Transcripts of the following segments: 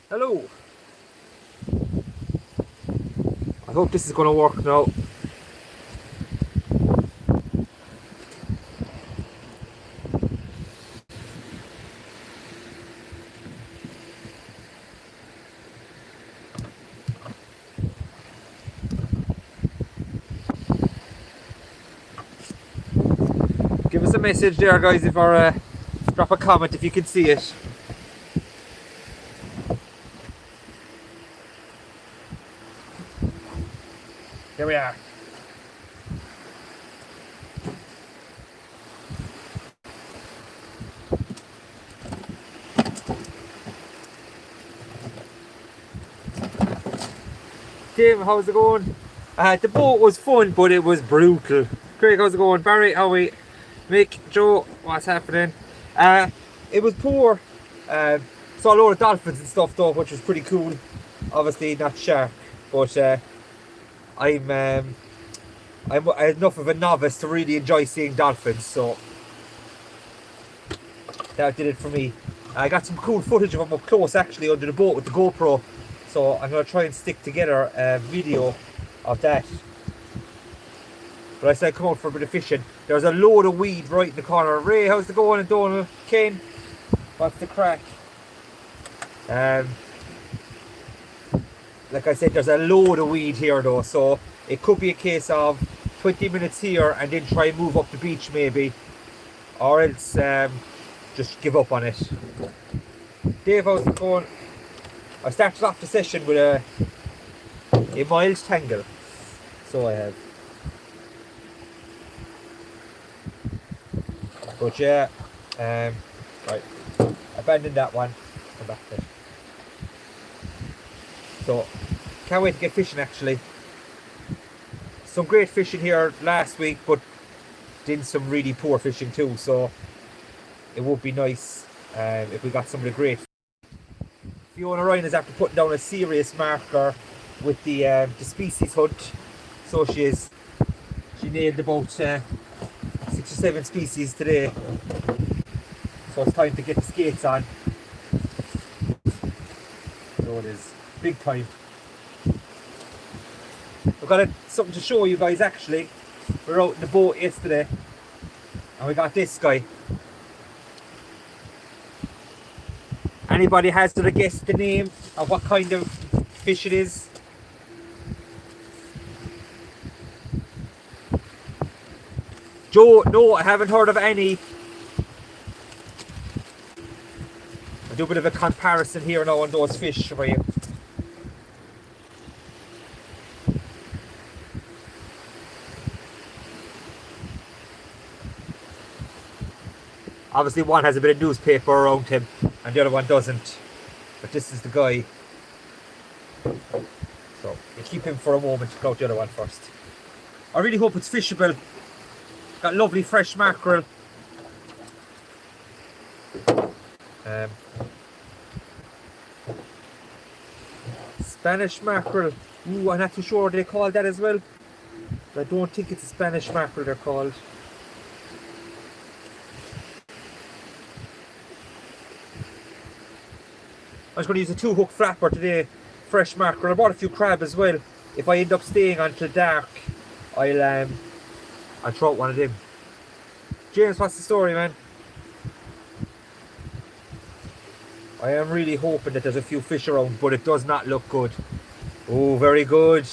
Hello. I hope this is going to work now. Give us a message there, guys, if or drop a comment if you can see it. Here we are. Tim, how's it going? The boat was fun, but it was brutal. Craig, how's it going? Barry, how are we? Mick, Joe, what's happening? It was poor. Saw a load of dolphins and stuff though, which was pretty cool. Obviously not shark, but I'm enough of a novice to really enjoy seeing dolphins, so that did it for me. I got some cool footage of them up close actually under the boat with the GoPro, so I'm going to try and stick together a video of that. But I said come out for a bit of fishing. There's a load of weed right in the corner. Ray, how's it going? And Donald, Ken, what's the crack? Like I said, there's a load of weed here though, so it could be a case of 20 minutes here and then try and move up the beach maybe, or else just give up on it. Dave, how's it going? I started off the session with a mild tangle, so I have. But yeah, right, abandon that one, come back to it. So, can't wait to get fishing actually. Some great fishing here last week, but did some really poor fishing too, so it would be nice if we got some of the great. Fiona Ryan is after putting down a serious marker with the species hunt, so she is. She nailed about 6 or 7 species today, so it's time to get the skates on. So it is big time. We've got something to show you guys actually. We were out in the boat yesterday and we got this guy. Anybody has to guess the name of what kind of fish it is? Joe, no, I haven't heard of any. I'll do a bit of a comparison here now on those fish for you. Obviously one has a bit of newspaper around him and the other one doesn't. But this is the guy. So we'll keep him for a moment, check out the other one first. I really hope it's fishable. Got lovely fresh mackerel. Spanish mackerel. Ooh, I'm not too sure what they call that as well. But I don't think it's a Spanish mackerel they're called. I'm just going to use a 2-hook flapper today. Fresh mackerel. I bought a few crab as well. If I end up staying until dark, I'll throw out one of them. James, what's the story, man? I am really hoping that there's a few fish around, but it does not look good. Oh, very good.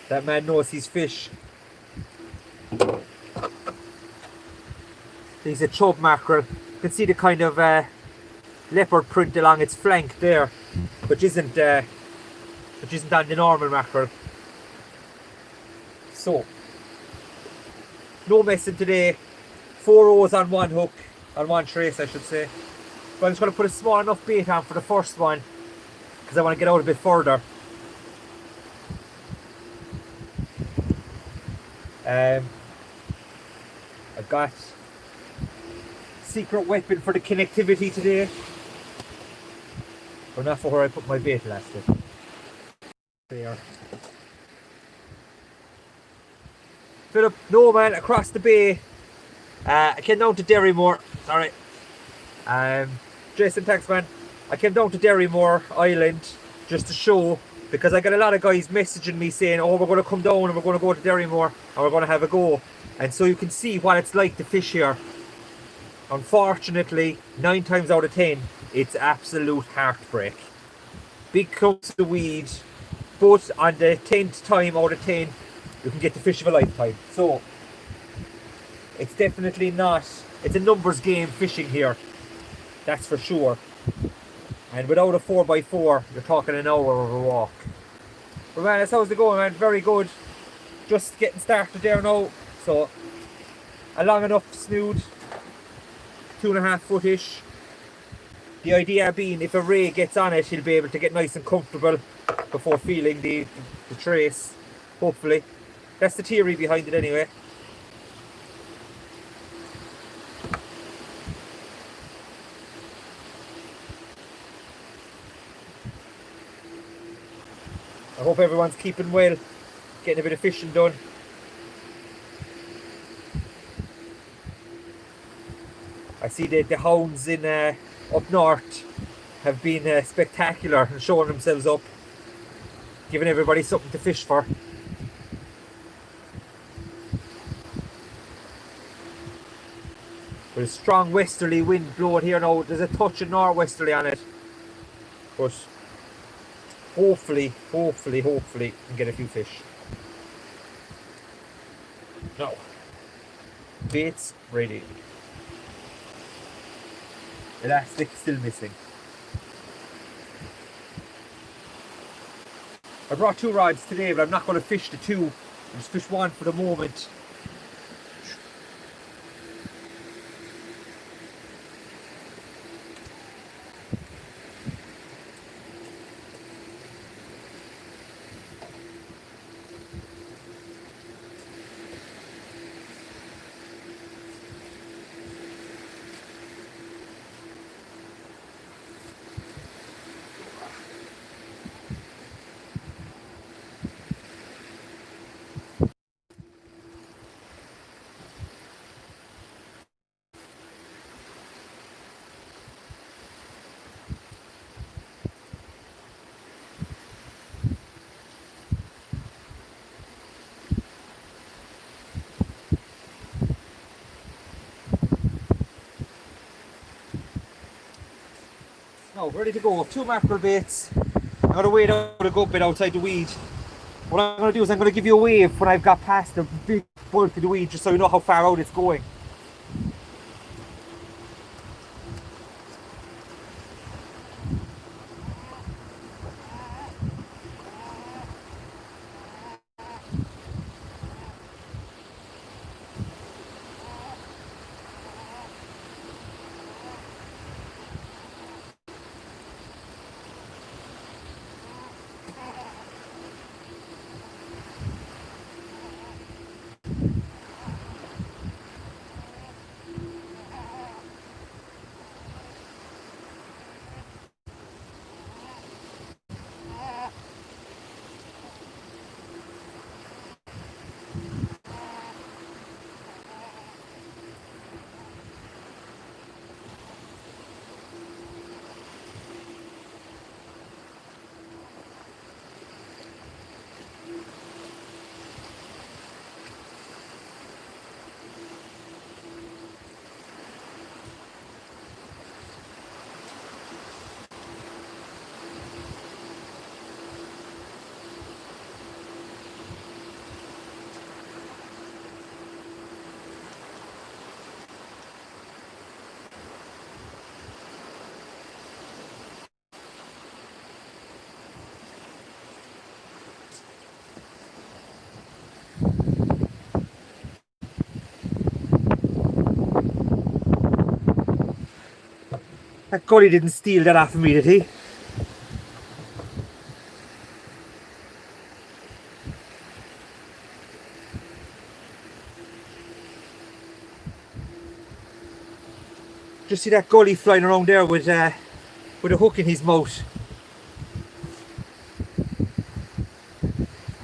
That man knows his fish. He's a chub mackerel. You can see the kind of leopard print along its flank there, which isn't on the normal mackerel. So, no messing today. 4 O's on one hook, on one trace I should say. But I'm just going to put a small enough bait on for the first one because I want to get out a bit further. I've got secret weapon for the connectivity today, but not for where I put my bait last time. There. Philip, no man, across the bay. I came down to Derrymore. Sorry. Jason, thanks man. I came down to Derrymore Island just to show, because I got a lot of guys messaging me saying, oh, we're going to come down and we're going to go to Derrymore and we're going to have a go. And so you can see what it's like to fish here. Unfortunately, 9 times out of 10, it's absolute heartbreak. Big clumps of weed, but on the 10th time out of 10, you can get the fish of a lifetime. So, it's definitely not, it's a numbers game fishing here. That's for sure. And without a 4x4, you're talking an hour of a walk. But man, that's how's it going, man. Very good. Just getting started there now. So, a long enough snood, 2.5 foot-ish. The idea being, if a ray gets on it, he'll be able to get nice and comfortable before feeling the trace, hopefully. That's the theory behind it anyway. I hope everyone's keeping well, getting a bit of fishing done. I see that the hounds in up north have been spectacular and showing themselves up, giving everybody something to fish for. There's a strong westerly wind blowing here now. There's a touch of northwesterly on it, but hopefully we can get a few fish. Now, baits ready. Elastic still missing. I brought 2 rods today, but I'm not going to fish the 2. I'll just fish 1 for the moment. Now, ready to go. 2 mackerel baits. I'm going to wait out a good bit outside the weed. What I'm going to do is I'm going to give you a wave when I've got past the big bulk of the weed, just so you know how far out it's going. That gully didn't steal that off of me, did he? Just see that gully flying around there with a hook in his mouth.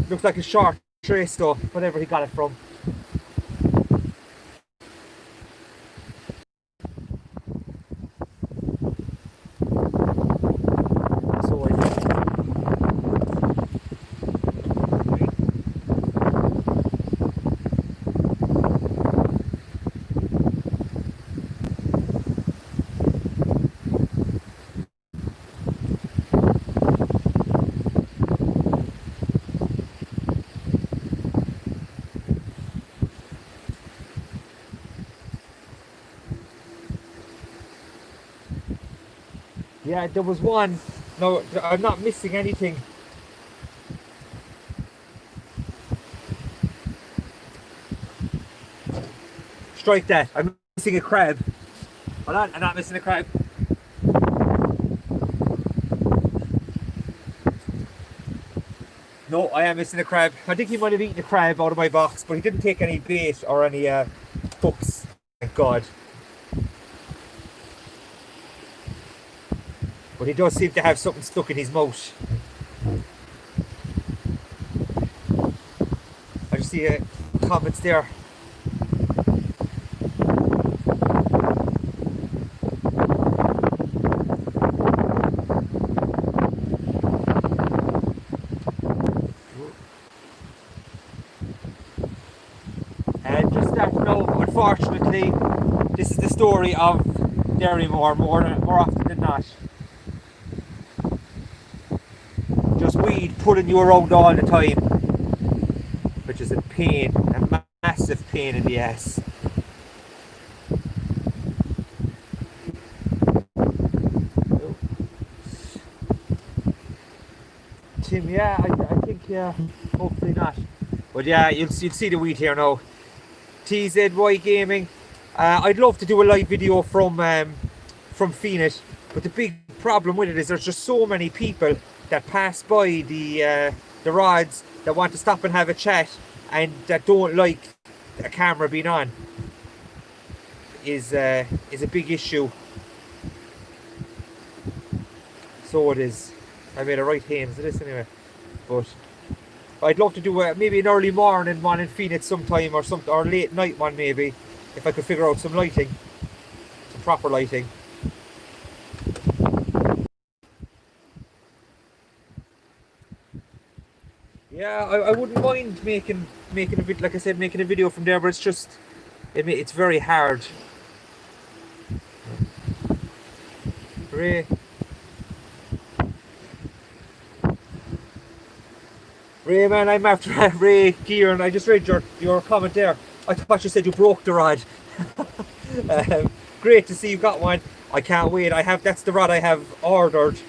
Looks like a short trace though, whatever he got it from. Yeah, there was one. No, I'm not missing anything. Strike that. I'm missing a crab. Hold on, I'm not missing a crab. No, I am missing a crab. I think he might have eaten a crab out of my box, but he didn't take any bait or any hooks. Thank God. But he does seem to have something stuck in his mouth. I just see comments there. And just that note, unfortunately, this is the story of Derrymore more often than not. Just weed pulling you around all the time, which is a pain, a massive pain in the ass. Tim, yeah, I think, yeah, hopefully not. But yeah, you'll see the weed here now. TZY Gaming. I'd love to do a live video from Phoenix, but the big problem with it is there's just so many people that pass by the rods that want to stop and have a chat and that don't like a camera being on. Is a big issue. So it is. I made a right hand to this anyway, but I'd love to do maybe an early morning one in Phoenix sometime, or late night one maybe, if I could figure out some lighting, some proper lighting. Yeah, I wouldn't mind making a bit, like I said, making a video from there, but it's just it's very hard. Ray. Ray, man, I'm after Ray Gear, and I just read your comment there. I thought you said you broke the rod. Great to see you got one. I can't wait. That's the rod I have ordered,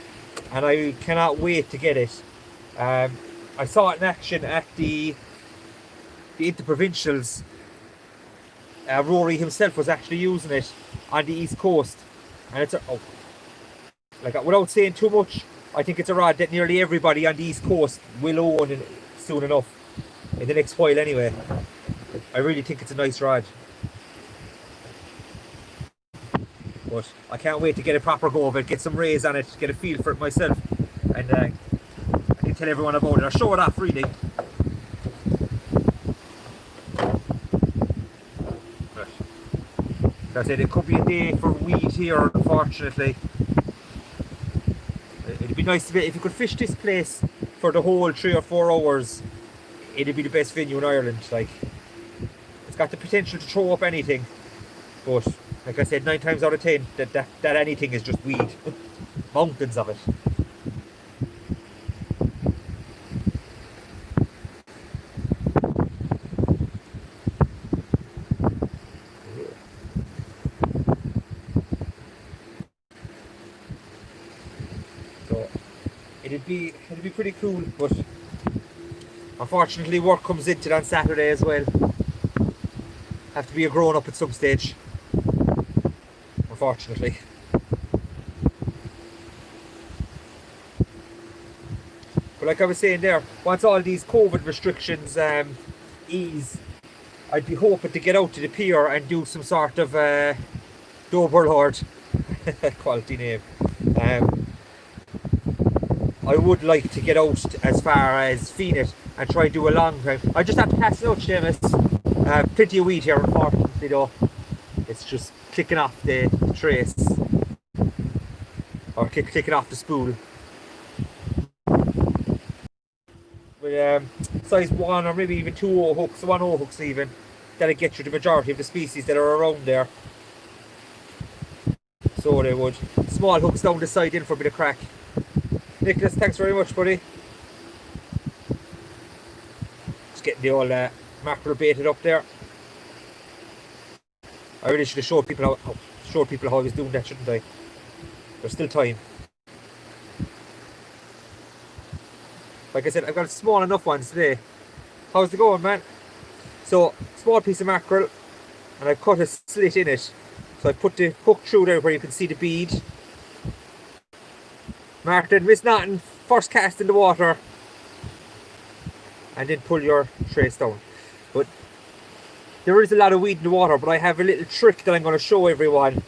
and I cannot wait to get it. I saw it in action at the Interprovincials. Rory himself was actually using it on the East Coast, and it's without saying too much, I think it's a rod that nearly everybody on the East Coast will own soon enough, in the next while anyway. I really think it's a nice rod. But I can't wait to get a proper go of it, get some rays on it, get a feel for it myself, and I can tell everyone about it, or show it off really. But that's it, it could be a day for weed here, unfortunately. It'd be nice if you could fish this place for the whole 3 or 4 hours. It'd be the best venue in Ireland. Like, it's got the potential to throw up anything, but like I said, 9 times out of 10, that anything is just weed. Mountains of it. So it'd be pretty cool, but unfortunately work comes into it on Saturday as well. Have to be a grown up at some stage, unfortunately. But like I was saying there, once all these COVID restrictions ease, I'd be hoping to get out to the pier and do some sort of Doberlord quality name. I would like to get out as far as Phoenix and try and do a long time. I just have to cast it out, Seamus. Plenty of weed here, unfortunately, though. It's just clicking off the trace, or clicking off the spool. With size 1 or maybe even 2 O hooks, 1 O hooks even, that'll get you the majority of the species that are around there. So they would. Small hooks down the side in for a bit of crack. Nicholas, thanks very much, buddy. Just getting the old mackerel baited up there. I really should have showed people how I was doing that, shouldn't I? There's still time. Like I said, I've got small enough ones today. How's it going, man? So, small piece of mackerel, and I've cut a slit in it. So I put the hook through there where you can see the bead. Martin, miss nothing. First cast in the water, and then pull your trace down. But there is a lot of weed in the water, but I have a little trick that I'm going to show everyone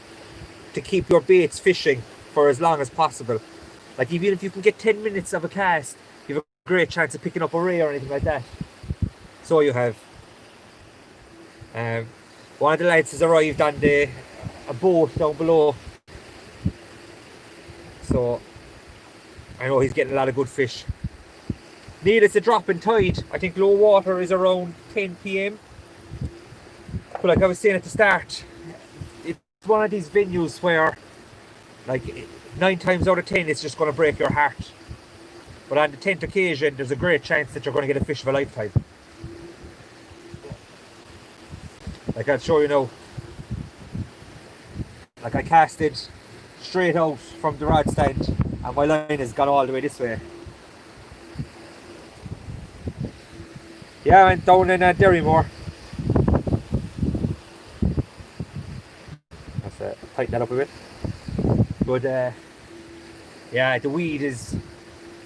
to keep your baits fishing for as long as possible. Like even if you can get 10 minutes of a cast, you have a great chance of picking up a ray or anything like that. So you have. One of the lads has arrived on a boat down below. So I know he's getting a lot of good fish. Neil, it's a drop in tide. I think low water is around 10 p.m. But like I was saying at the start, it's one of these venues where like 9 times out of 10 it's just going to break your heart. But on the 10th occasion there's a great chance that you're going to get a fish of a lifetime. Like I'll show you now. Like I casted straight out from the rod stand and my line has gone all the way this way. Yeah, I went down in Derrymore. Let's tighten that up a bit. But yeah, the weed is,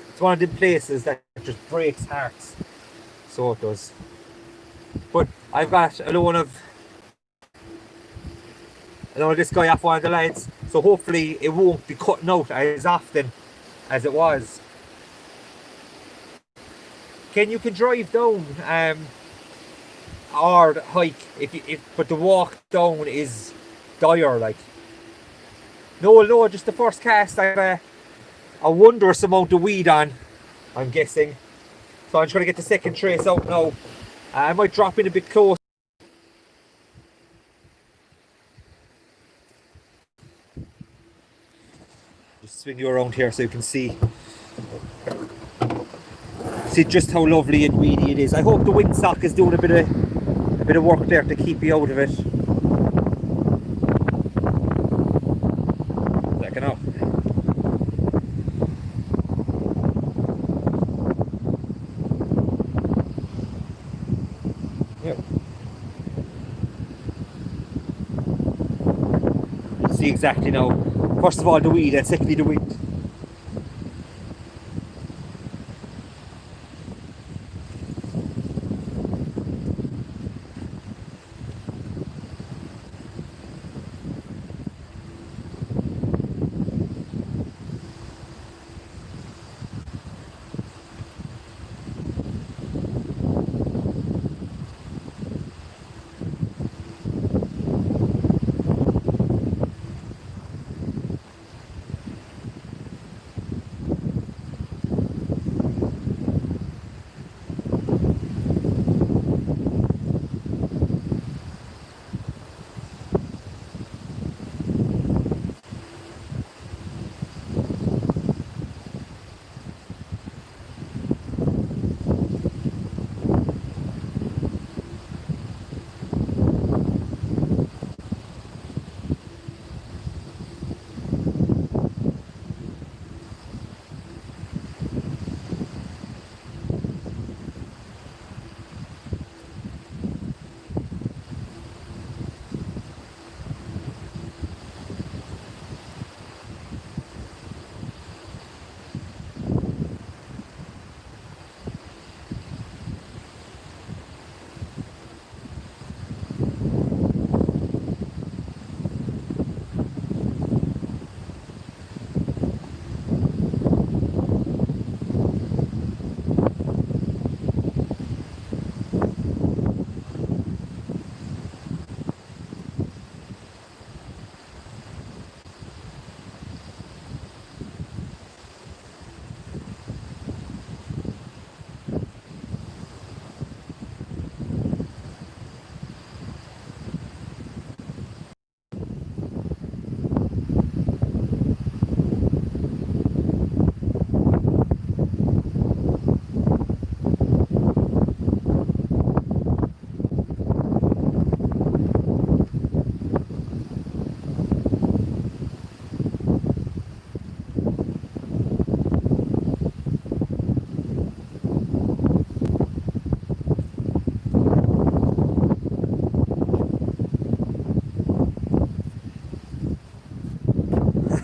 it's one of the places that just breaks hearts. So it does. But I've got a loan of this guy off one of the lads, so hopefully it won't be cutting out as often as it was. You can drive down or hike but the walk down is dire. Like no, just the first cast I have a wondrous amount of weed on, I'm guessing. So I'm just going to get the second trace out now. I might drop in a bit close. Just swing you around here so you can see just how lovely and weedy it is. I hope the windsock is doing a bit of work there to keep you out of it. Second up. Yep. You see exactly now. First of all the weed and secondly the wind.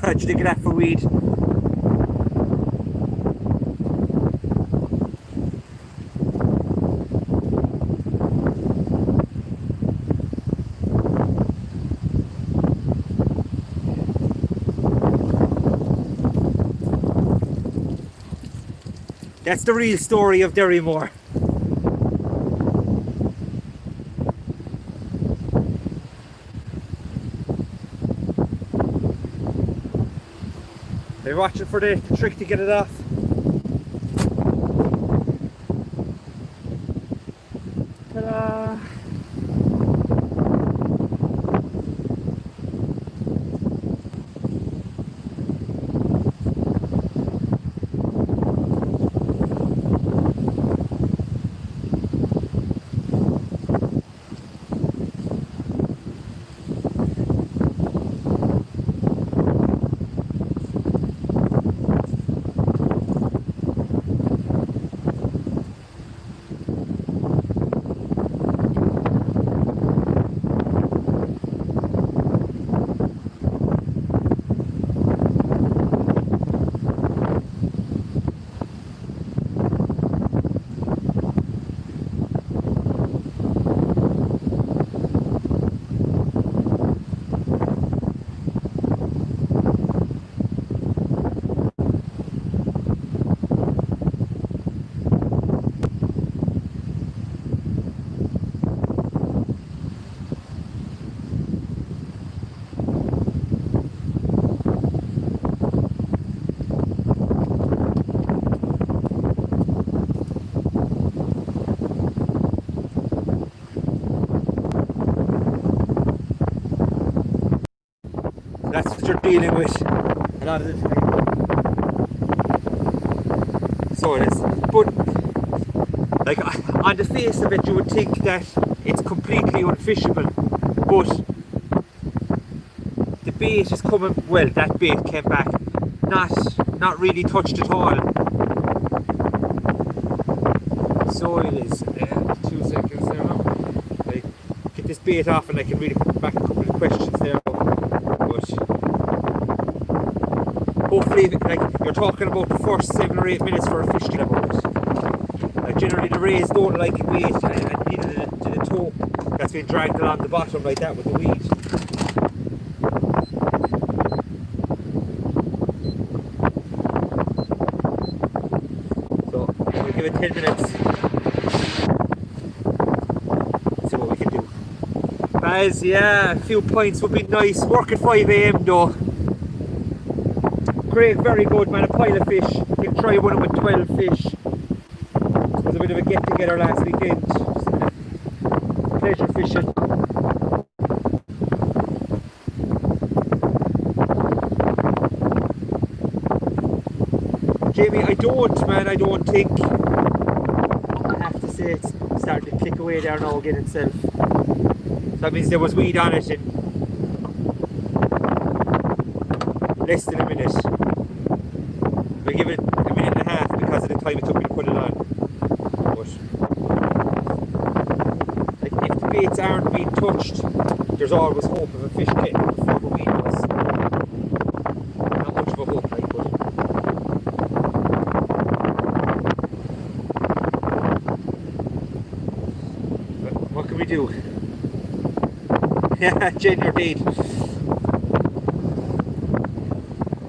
Did you get that for weed? That's the real story of Derrymore. They're watching for the trick to get it off. Ta-da! That's what you're dealing with a lot of the time. So it is. But like on the face of it, you would think that it's completely unfishable. But the bait is coming. Well, that bait came back not really touched at all. So it is. 2 seconds there now. Like, get this bait off, and I can really put back a couple of questions there. Hopefully, like, you're talking about the first 7 or 8 minutes for a fish to get about it. Like, generally the rays don't like bait, and neither do the tope that's been dragged along the bottom like that with the weed. So we'll give it 10 minutes. See what we can do. Guys, yeah, a few points would be nice. Work at 5 AM though. Great, very good, man. A pile of fish. You can try one with 12 fish. It was a bit of a get together last weekend. Pleasure fishing. Jamie, I don't think. I have to say it's starting to click away there now again itself. So that means there was weed on it in less than a minute. We'll give it a minute and a half because of the time it took me to put it on. But like, if the baits aren't being touched, there's always hope of a fish getting before the weed was. Not much of a hope, like, but what can we do? Yeah, Jen, you're dead.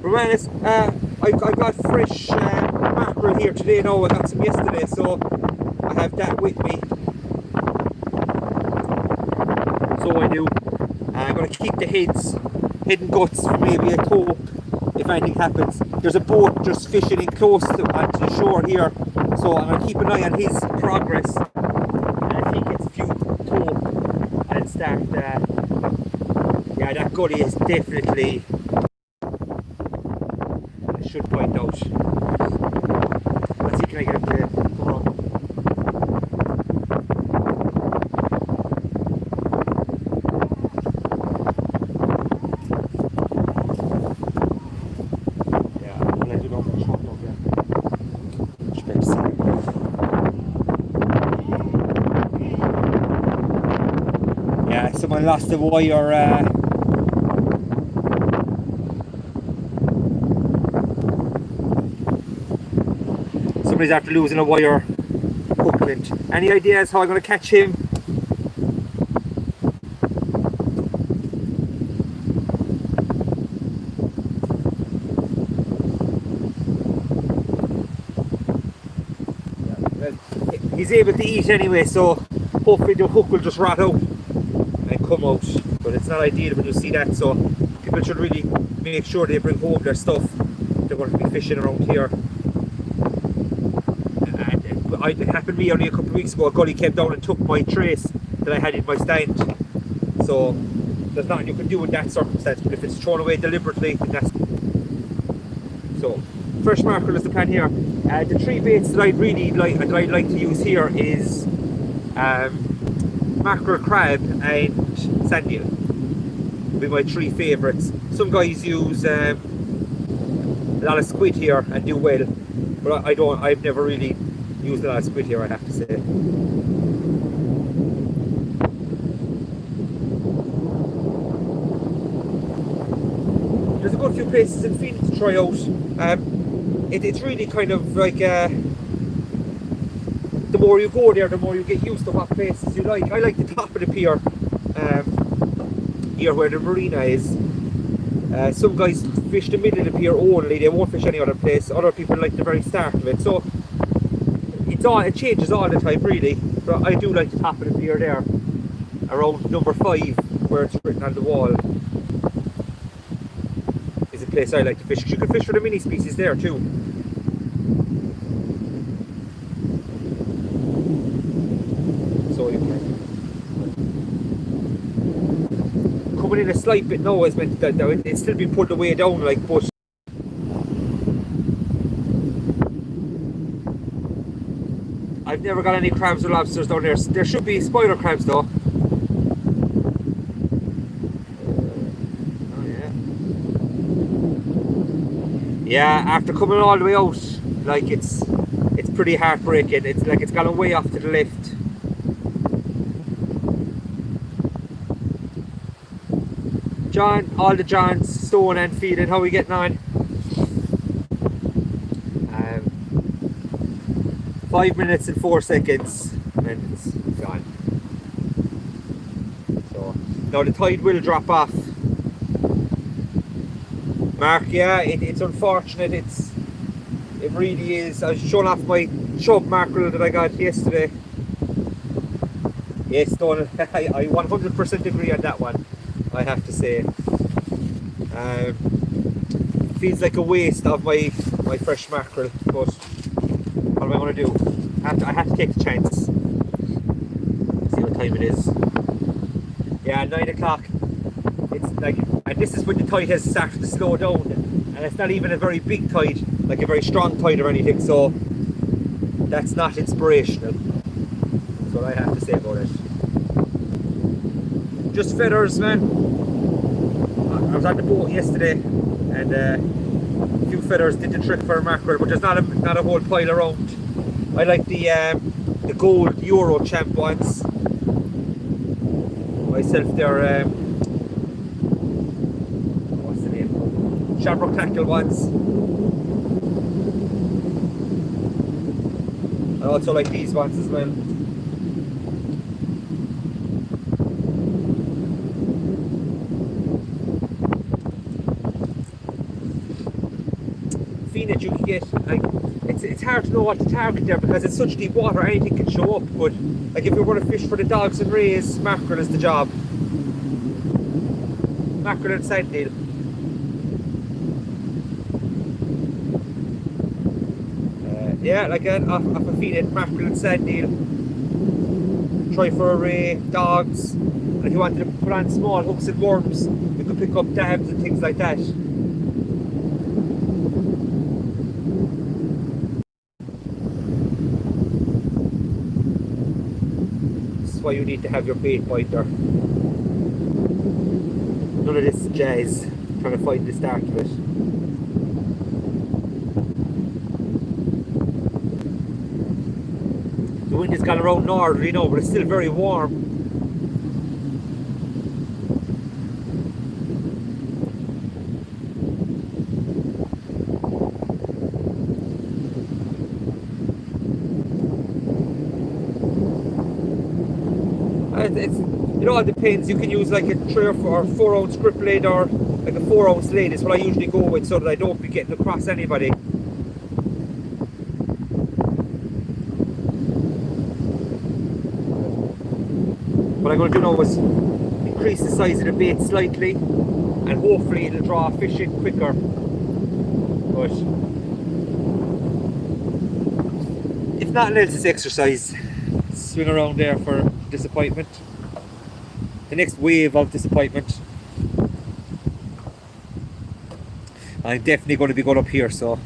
Romanus, I got fresh mackerel here today. No, I got some yesterday, so I have that with me. So I do. I'm going to keep the head and guts for maybe a tope if anything happens. There's a boat just fishing in close to the shore here, so I'm going to keep an eye on his progress. And if he gets a few tope, I'll start. Yeah, that gully is definitely. Should point out. Let's see, can I get him to come on? Yeah, well, I do not much shot over there. Yeah, someone lost the wire. somebody's after losing a wire hook lint. Any ideas how I'm going to catch him? He's able to eat anyway, so hopefully the hook will just rot out and come out. But it's not ideal when you see that, so people should really make sure they bring home their stuff. They're going to be fishing around here. And it happened to me only a couple of weeks ago. A gully came down and took my trace that I had in my stand. So there's nothing you can do in that circumstance, but if it's thrown away deliberately, then that's... So fresh mackerel is the plan here. The three baits that I'd like to use here is mackerel, crab and sand eel. Will be my three favourites. Some guys use a lot of squid here and do well, but I've never really used a lot of squid here, I have to say. There's a good few places in Phoenix to try out. It's really kind of like the more you go there, the more you get used to what places you like. I like the top of the pier, here where the marina is. Some guys fish the middle of the pier only, they won't fish any other place. Other people like the very start of it. So it changes all the time really. But I do like the top of the pier there, around number 5, where it's written on the wall. Is a place I like to fish. You can fish for the mini species there too. So you can. Coming in a slight bit now is meant that it's still been pulled away down, like, but I've never got any crabs or lobsters down there. There should be spider crabs though. Yeah, after coming all the way out, like it's pretty heartbreaking. It's like it's gone way off to the left. John, all the Johns, Stone and feeding, how are we getting on? 5 minutes and 4 seconds and it's gone. So now the tide will drop off. Mark, yeah, it's unfortunate. It really is. I was showing off my chub mackerel that I got yesterday. Yes, Donald, I 100% agree on that one, I have to say. Feels like a waste of my fresh mackerel, but what am I going to do? I have to take the chance. See what time it is. Yeah, 9 o'clock. It's like, and this is when the tide has started to slow down, and it's not even a very big tide, like a very strong tide or anything, so that's not inspirational. That's what I have to say about it. Just feathers, man. I was on the boat yesterday, and a few feathers did the trick for a mackerel, but there's not a whole pile around. I like the gold Euro champ ones. Myself, they're what's the name? Shamrock tackle ones. I also like these ones as well. Phoenix, you can get, like, it's hard to know what to target there because it's such deep water, anything can show up, but like if you're going to fish for the dogs and rays, mackerel is the job. Mackerel and sand eel. Yeah, like off a Phoenix, mackerel and sand eel. Try for a ray, dogs, and if you wanted to put on small hooks and worms, you could pick up dabs and things like that. Why you need to have your bait binder. None of this jazz trying to find the start of it. The wind has gone around northerly now, but it's still very warm. it all depends. You can use like a 3 or 4 ounce grip lead, or like a 4 ounce lead is what I usually go with, so that I don't be getting across anybody. What I'm going to do now is increase the size of the bait slightly, and hopefully it'll draw fish in quicker. But if nothing else, it's exercise. Swing around there for disappointment. The next wave of disappointment. I'm definitely going to be going up here, so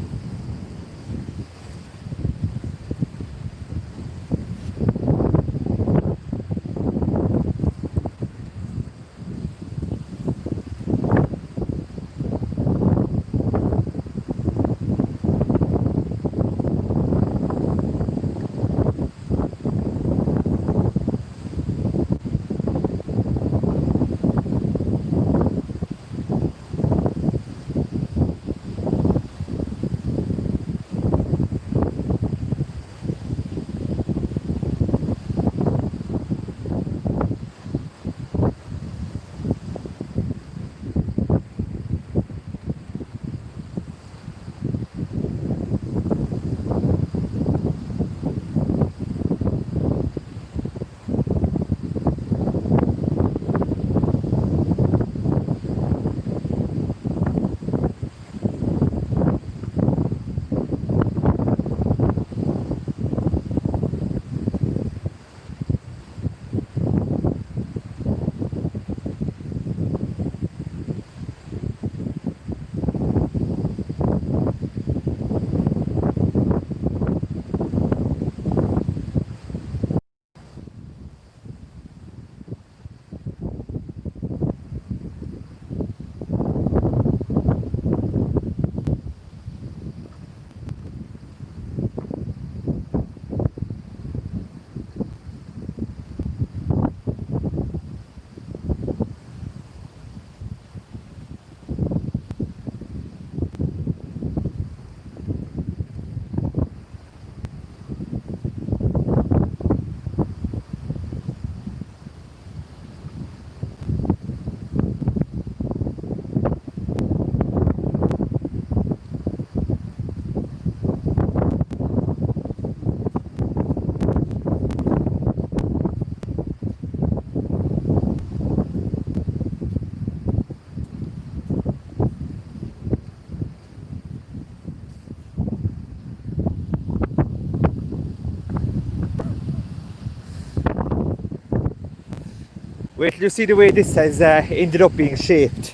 wait till you see the way this has ended up being shaped.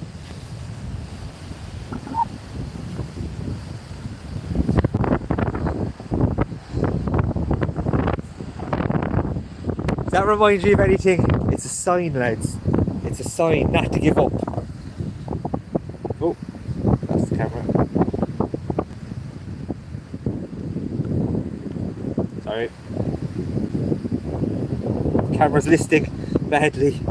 Does that remind you of anything? It's a sign, lads. It's a sign not to give up. Oh, that's the camera. Sorry. The camera's listing badly.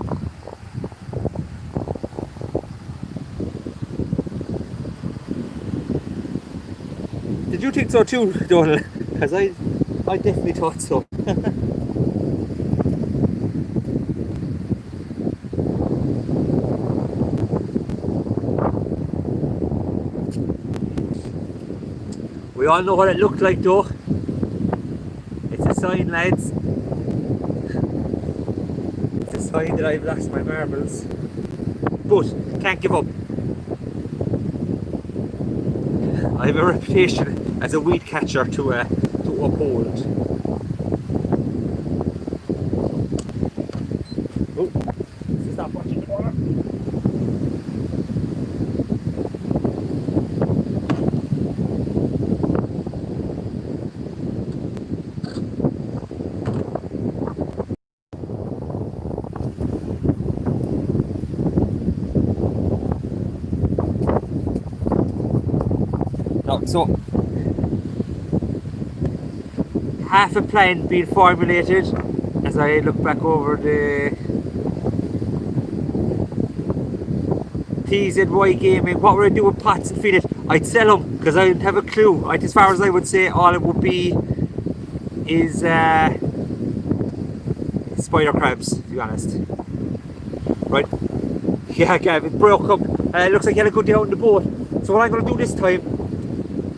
Did you think so too, Donald? Because I definitely thought so. We all know what it looked like though. It's a sign, lads. It's a sign that I've lost my marbles. But can't give up. I have a reputation as a weed catcher to uphold. Oh, stop watching the water. No, so half a plan being formulated as I look back over the PZY gaming. What would I do with pots and feed it? I'd sell them because I didn't have a clue. As far as I would say, all it would be is spider crabs, to be honest. Right? Yeah, Gav, it broke up. It looks like you had a good day out in the boat. So what I'm going to do this time,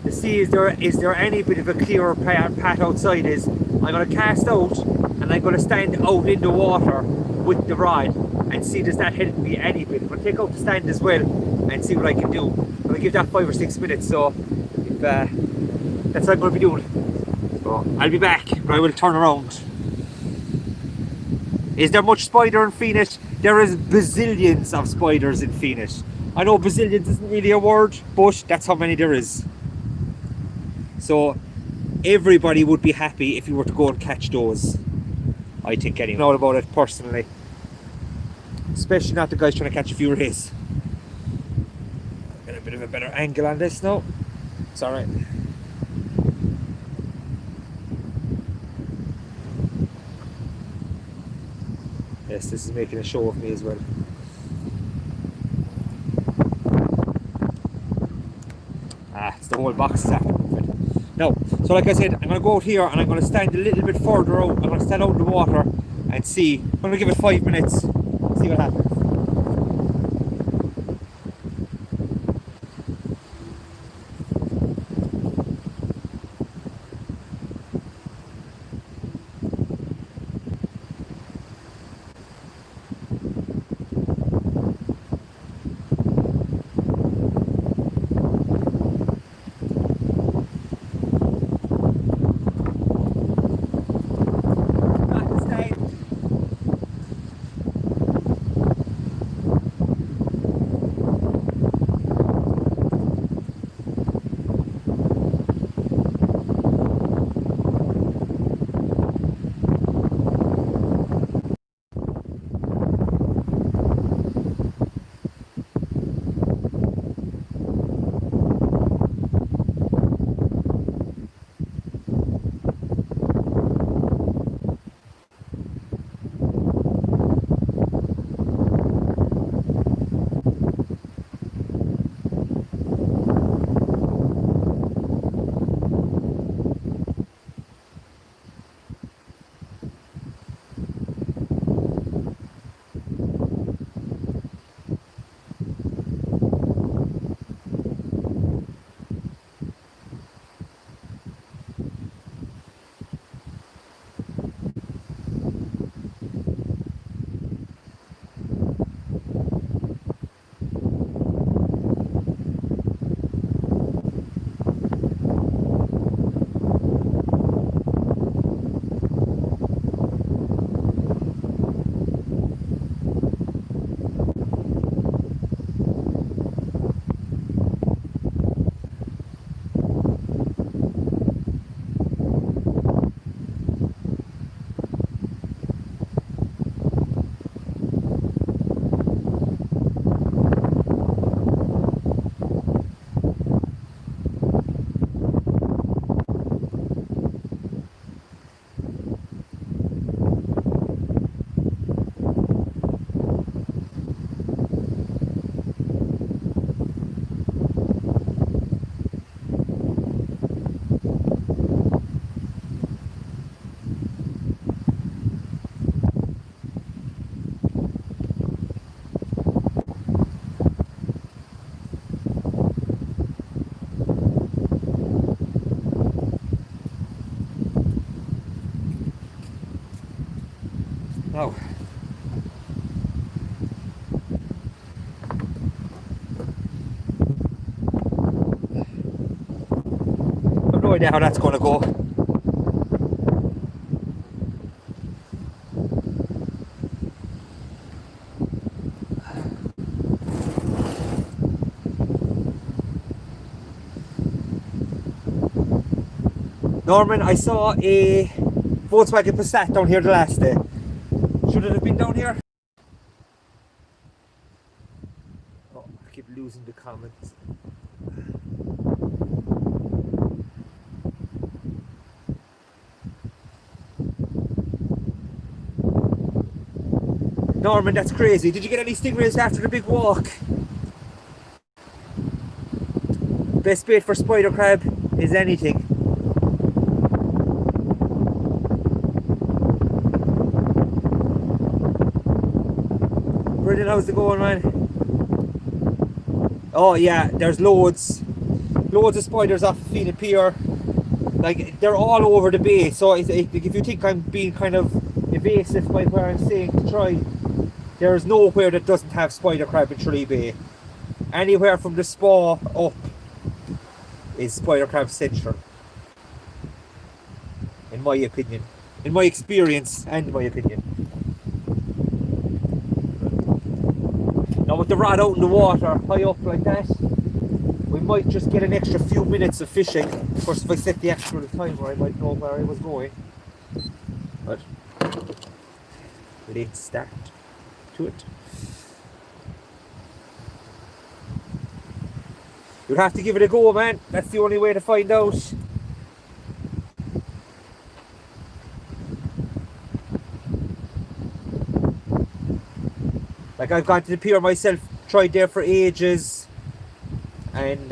to see is there any bit of a clearer path outside, is I'm going to cast out and I'm going to stand out in the water with the rod and see does that help me any bit. I'm going to take out the stand as well and see what I can do. I'm going to give that 5 or 6 minutes, so if, that's what I'm going to be doing. So I'll be back, but I will turn around. Is there much spider in Fenit? There is bazillions of spiders in Fenit. I know bazillions isn't really a word, but that's how many there is. So everybody would be happy if you were to go and catch those. I think anyway. Know about it personally. Especially not the guys trying to catch a few rays. Get a bit of a better angle on this now. It's alright. Yes, this is making a show of me as well. It's the whole box is after moving. Now, so like I said, I'm going to go out here and I'm going to stand a little bit further out. I'm going to stand out in the water and see. I'm going to give it 5 minutes, see what happens. Oh. I've no idea how that's going to go. Norman, I saw a Volkswagen Passat down here the last day. Should it have been down here? Oh, I keep losing the comments. Norman, that's crazy. Did you get any stingrays after the big walk? Best bait for spider crab is anything. Brendan, how's it going, man? Oh yeah, there's loads of spiders off Phoenix Pier. Like, they're all over the bay, so if you think I'm being kind of evasive by where I'm saying to try, there's nowhere that doesn't have spider crab in Tralee Bay. Anywhere from the Spa up is spider crab central, in my opinion, in my experience and my opinion. Now with the rod out in the water, high up like that, we might just get an extra few minutes of fishing. Of course, if I set the actual timer, I might know where I was going. But let's start to it. You'd have to give it a go, man. That's the only way to find out. Like, I've gone to the pier myself, tried there for ages, and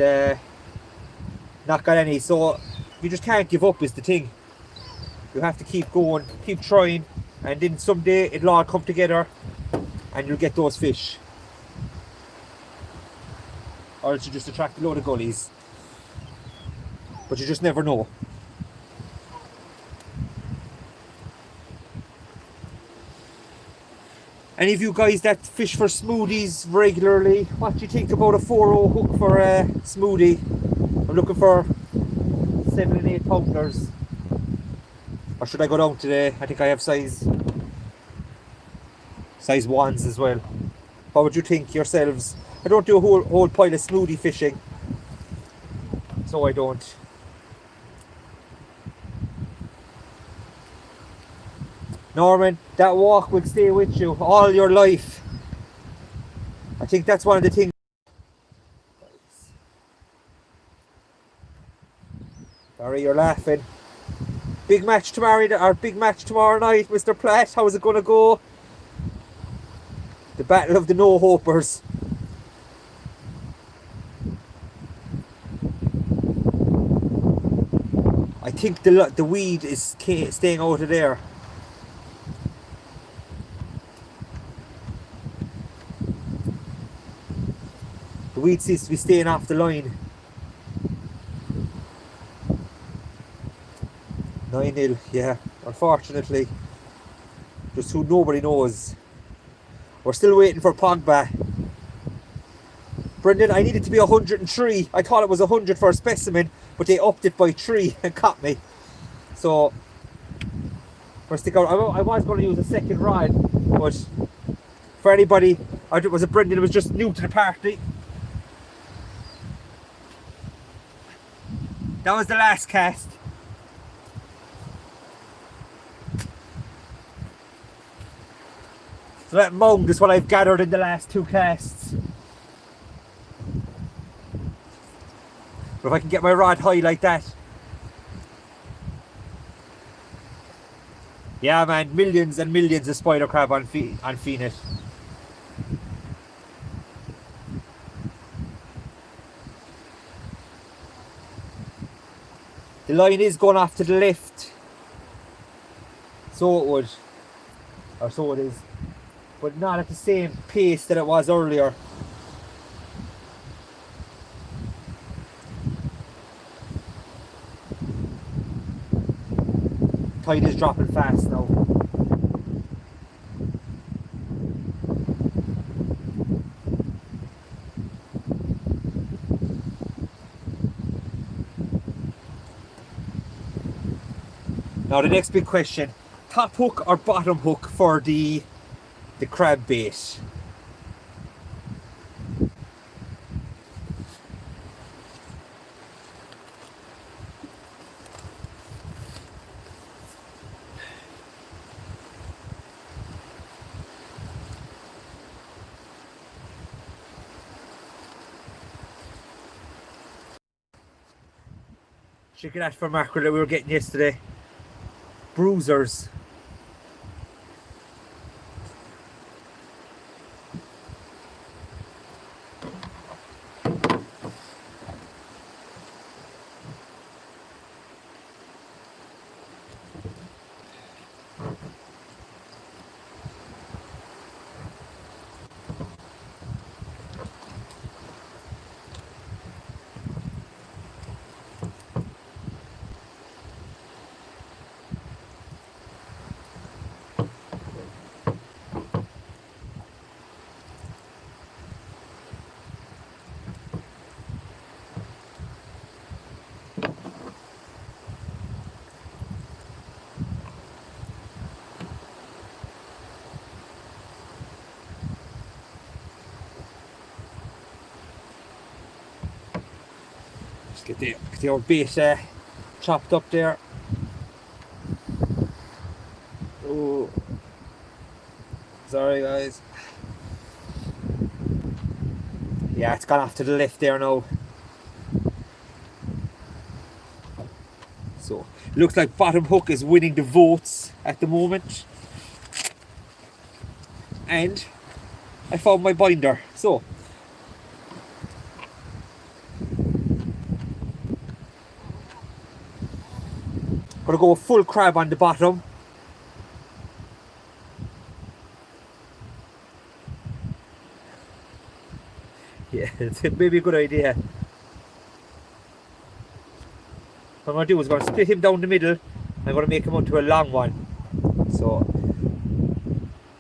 not got any. So you just can't give up is the thing. You have to keep going, keep trying, and then someday it'll all come together and you'll get those fish. Or else you just attract a load of gullies. But you just never know. Any of you guys that fish for smoothies regularly, what do you think about a 4-0 hook for a smoothie? I'm looking for 7 and 8 pounders. Or should I go down today? I think I have size 1s as well. What would you think yourselves? I don't do a whole pile of smoothie fishing, so I don't. Norman, that walk will stay with you all your life. I think that's one of the things. Sorry, you're laughing. Big match tomorrow night, Mr. Platt. How's it gonna go? The battle of the no-hopers. I think the weed is staying out of there. The weed seems to be staying off the line. 9-0, yeah, unfortunately. Just who nobody knows. We're still waiting for Pogba. Brendan, I needed to be 103. I thought it was 100 for a specimen, but they upped it by 3 and caught me. So, for stick out, I was going to use a second rod, but for anybody, it was a Brendan who was just new to the party. That was the last cast. So that mound is what I've gathered in the last 2 casts. But if I can get my rod high like that. Yeah, man, millions and millions of spider crab on Phoenix. The line is going off to the left. So it would. Or so it is. But not at the same pace that it was earlier. Tide is dropping fast now. Now the next big question, top hook or bottom hook for the crab bait? Check it out for mackerel that we were getting yesterday. Bruisers. Get the old bait chopped up there. Oh, sorry guys. Yeah, it's gone off to the left there now. So, looks like bottom hook is winning the votes at the moment. And I found my binder. So, gonna go full crab on the bottom. Yeah, it's maybe a good idea. What I'm going to do is I'm going to split him down the middle. I'm going to make him into a long one. So,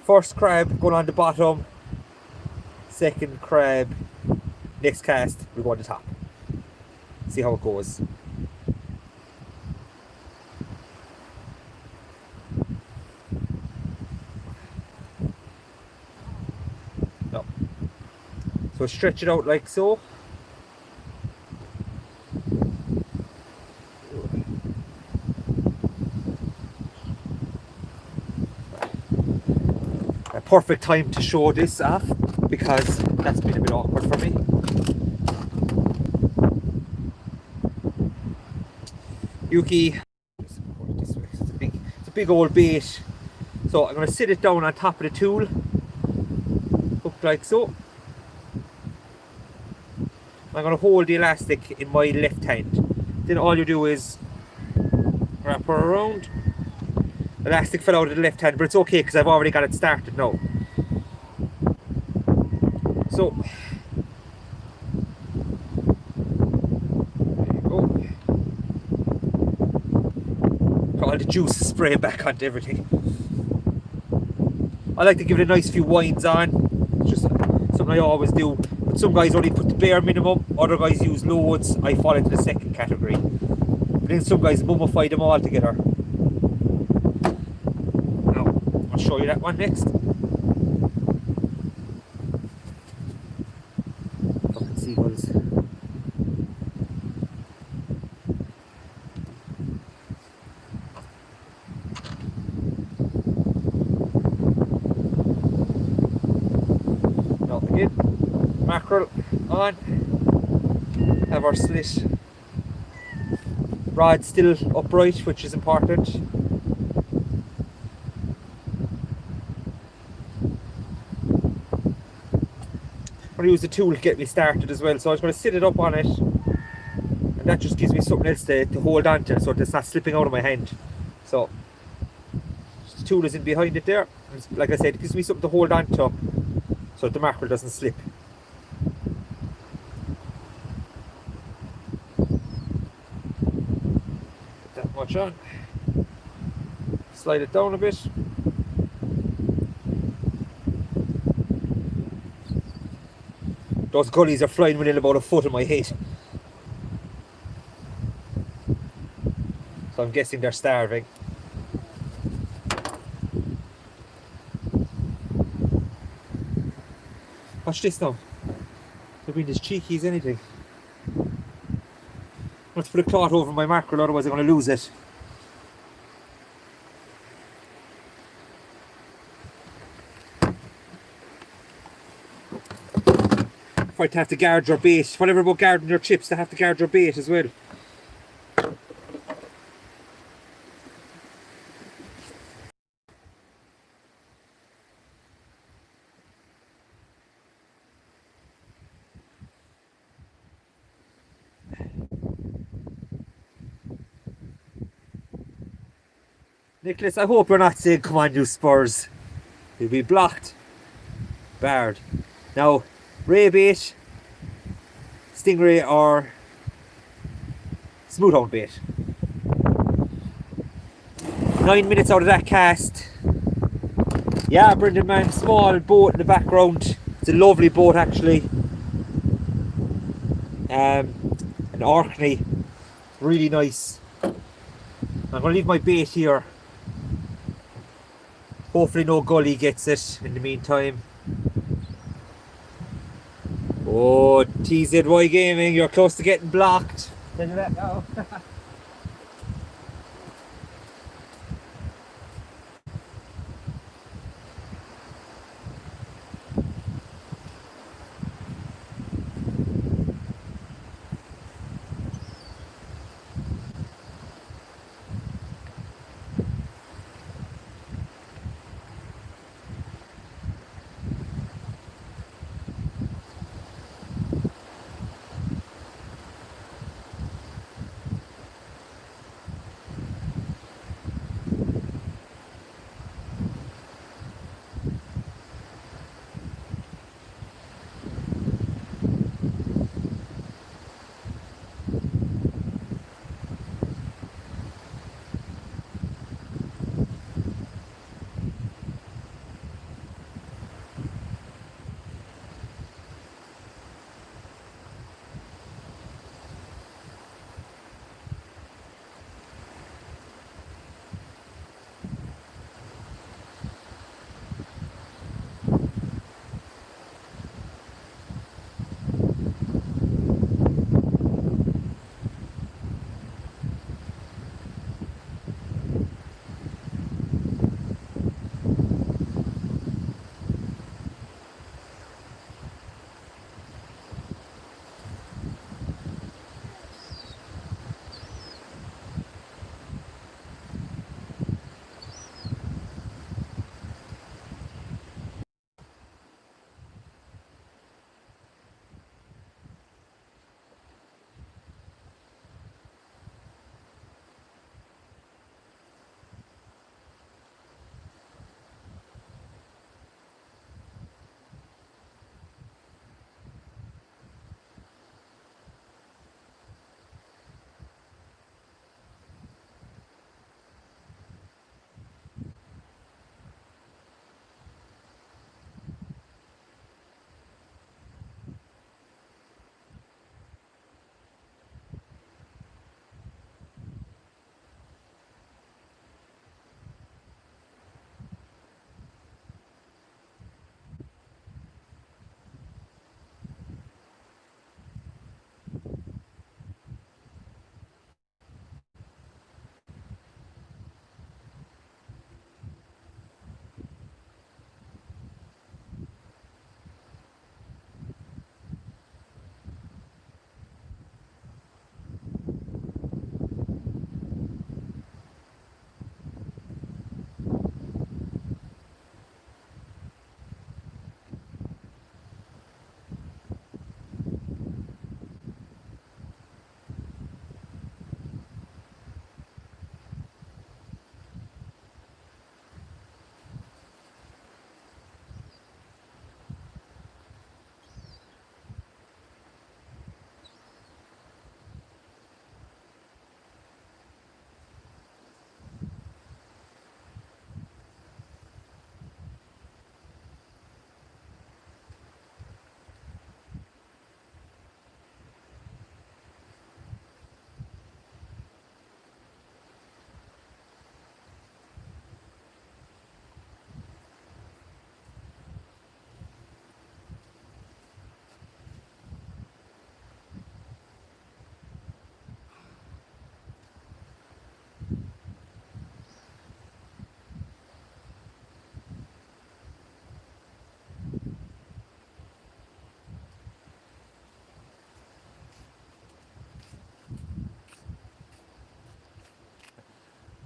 first crab going on the bottom. Second crab, next cast, we'll go on the top. See how it goes. No. So stretch it out like so. A perfect time to show this off because that's been a bit awkward for me. Yuki, it's a big old bait. So I'm going to sit it down on top of the tool, hooked like so. I'm going to hold the elastic in my left hand. Then all you do is wrap her around. The elastic fell out of the left hand, but it's okay because I've already got it started now. So, there you go. All the juice is spraying back onto everything. I like to give it a nice few winds on. It's just something I always do. But some guys only put the bare minimum, other guys use loads. I fall into the second category. But then some guys mummify them all together. Now, I'll show you that one next. Fucking seagulls. Now again, mackerel on. Have our slit rod still upright, which is important. I'm going to use the tool to get me started as well, so I'm just going to sit it up on it, and that just gives me something else to hold on to so it's not slipping out of my hand. So the tool is in behind it there, and like I said, it gives me something to hold on to so the mackerel doesn't slip. Much on. Slide it down a bit. Those gullies are flying within about a foot of my head. So I'm guessing they're starving. Watch this now. They're being as cheeky as anything. Let's put a cloth over my mackerel, otherwise I'm going to lose it. Fight to have to guard your bait. Whatever about guarding your chips, they have to guard your bait as well. Nicholas, I hope you're not saying, come on you Spurs. You'll be blocked. Barred. Now, ray bait, stingray or smoothhound bait. 9 minutes out of that cast. Yeah, Brendan man, small boat in the background. It's a lovely boat actually. An Orkney. Really nice. I'm going to leave my bait here. Hopefully no gully gets it in the meantime. Oh, TZY Gaming, you're close to getting blocked. Can you let go?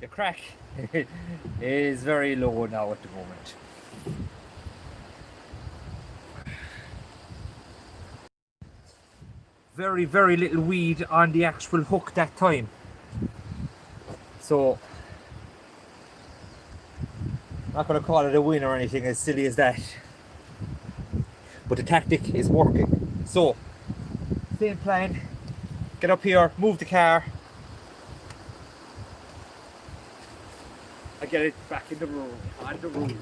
The crack is very low now at the moment. Very, very little weed on the actual hook that time. So, I'm not going to call it a win or anything as silly as that. But the tactic is working. So, same plan. Get up here, move the car. I get it back in the road, on the road.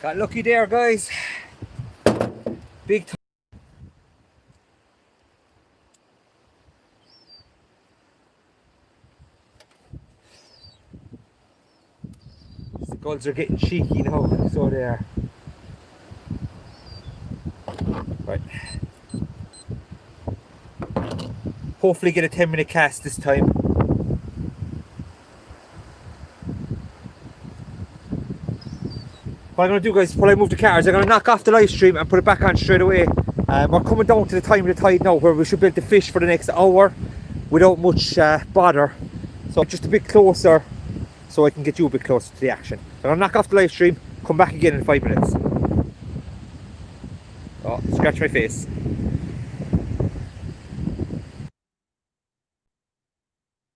Got lucky there, guys. Big time. The gulls are getting cheeky now, so they are. Right. Hopefully get a 10-minute cast this time. What I'm going to do, guys, while I move the cars, I'm going to knock off the live stream and put it back on straight away. We're coming down to the time of the tide now where we should be able to fish for the next hour without much bother. So just a bit closer so I can get you a bit closer to the action. So I'm going to knock off the live stream, come back again in 5 minutes. Oh, scratch my face.